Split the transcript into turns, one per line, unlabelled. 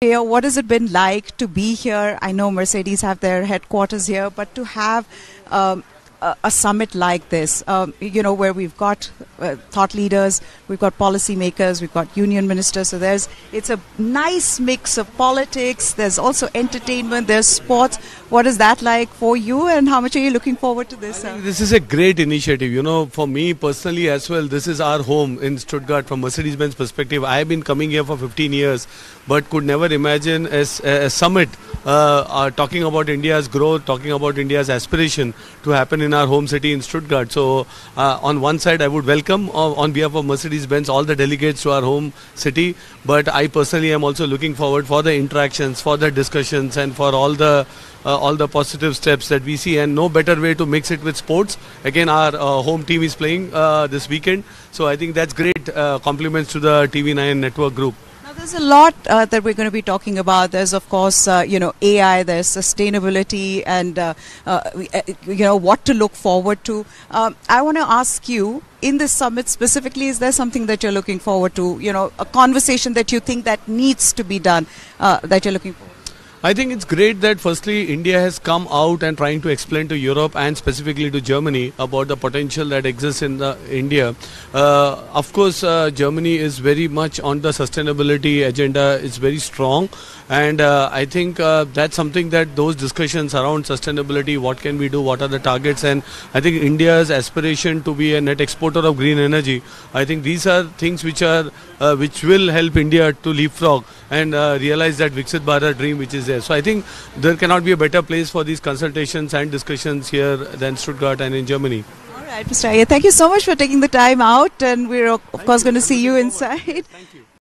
here. What has it been like to be here? I know Mercedes have their headquarters here, but to have a summit like this, where we've got thought leaders, we've got policymakers, we've got union ministers. So it's a nice mix of politics. There's also entertainment. There's sports. What is that like for you, and how much are you looking forward to this?
This is a great initiative. For me personally as well, this is our home in Stuttgart from Mercedes-Benz perspective. I have been coming here for 15 years, but could never imagine a summit talking about India's growth, talking about India's aspiration to happen in our home city in Stuttgart. So on one side, I would welcome on behalf of Mercedes-Benz all the delegates to our home city, but I personally am also looking forward for the interactions, for the discussions, and for all the positive steps that we see, and no better way to mix it with sports. Again, our home team is playing this weekend, so I think that's great. Compliments to the TV9 network group.
There's a lot that we're going to be talking about. There's, of course, AI, there's sustainability, and, what to look forward to. I want to ask you, in this summit specifically, is there something that you're looking forward to? A conversation that you think that needs to be done, that you're looking forward to?
I think it's great that firstly India has come out and trying to explain to Europe and specifically to Germany about the potential that exists in India. Of course, Germany is very much on the sustainability agenda. It's very strong, and I think that's something that those discussions around sustainability, what can we do, what are the targets, and I think India's aspiration to be a net exporter of green energy. I think these are things which will help India to leapfrog and realize that Viksit Bharat dream which is there. So I think there cannot be a better place for these consultations and discussions here than Stuttgart and in Germany.
All right, Mr. Iyer, thank you so much for taking the time out, and we're of course going to see you inside.
Thank you.